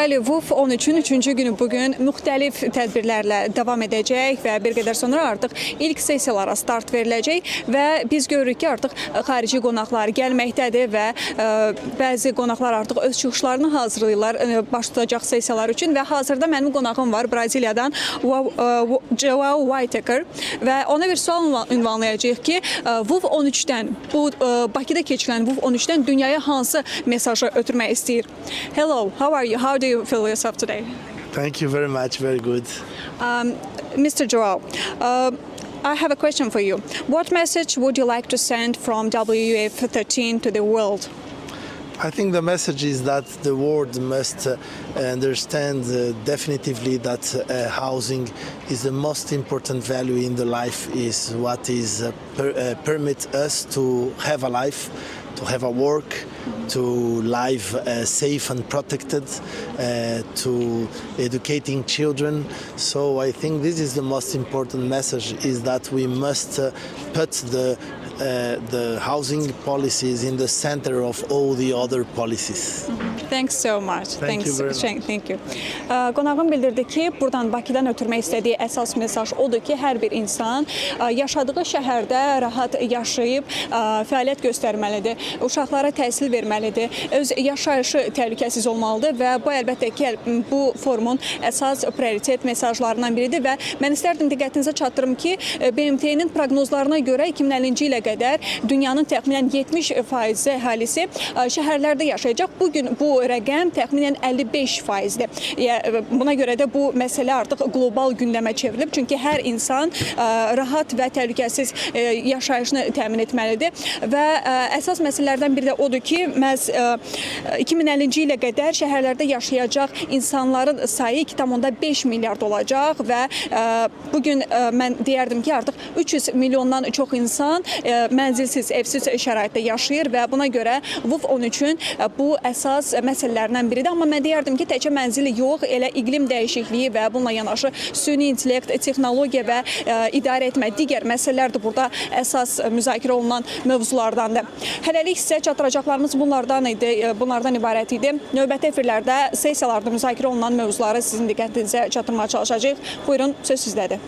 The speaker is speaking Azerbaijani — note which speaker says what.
Speaker 1: Bəli, WUF 13-ün 3-cü günü bugün müxtəlif tədbirlərlə davam edəcək və bir qədər sonra artıq ilk sessiyalara start veriləcək və biz görürük ki, artıq xarici qonaqlar gəlməkdədir və bəzi qonaqlar artıq öz çıxışlarını hazırlayırlar baş tutacaq sessiyalar üçün və hazırda mənim qonağım var Braziliyadan João Whitaker və ona bir sual ünvanlayacağıq ki, WUF 13-dən, bu Bakıda keçirilən WUF 13-dən dünyaya hansı mesajı ötürmək istəyir? Hello, how are you? How do you feel yourself today?
Speaker 2: Thank you very much. Very good.
Speaker 1: Mr. João, I have a question for you. What message would you like to send from WUF 13 to the world?
Speaker 2: I think the message is that the world must understand definitively that housing is the most important value in the life, is what is permit us to have a life, to have a work, to live safe and protected, to educating children. So I think this is the most important message, is that we must put the housing policies in the center of all the other policies.
Speaker 1: Thanks so much.
Speaker 2: Thank you very much.
Speaker 1: Thank you. Qonağım bildirdi ki, buradan Bakıdan ötürmək istədiyi əsas mesaj odur ki, hər bir insan yaşadığı şəhərdə rahat yaşayıb fəaliyyət göstərməlidir, uşaqlara təhsil verməlidir, öz yaşayışı təhlükəsiz olmalıdır və bu əlbəttə ki, bu forumun əsas prioritet mesajlarından biridir və mən istərdim diqqətinizə çatdırım ki, BMT-nin proqnozlarına görə 2050-ci ilə qədər dünyanın təxminən 70% əhalisi şəhərlərdə yaşayacaq. Bugün bu rəqəm təxminən 55%-dir. Buna görə də bu məsələ artıq qlobal gündəmə çevrilib. Çünki hər insan rahat və təhlükəsiz yaşayışını təmin etməlidir. Və əsas məsələlərdən biri də odur ki, məhz 2050-ci ilə qədər şəhərlərdə yaşayacaq insanların sayı 2,5 milyard olacaq və bugün mən deyərdim ki, artıq 300 milyondan çox insan mənzilsiz, evsiz şəraitdə yaşayır və buna görə WUF 13-ün bu əsas məsələlərindən biridir. Amma mən deyərdim ki, təkcə mənzili yox, elə iqlim dəyişikliyi və bununla yanaşı süni intellekt, texnologiya və idarə etmə digər məsələlər də burada əsas müzakirə olunan mövzulardandır. Hələlik sizə çatdıracaqlarımız bunlardan ibarət idi. Növbəti efirlərdə sessiyalarda müzakirə olunan mövzuları sizin diqqətinizə çatdırmaya çalışacağıq. Buyurun, söz sizdədir.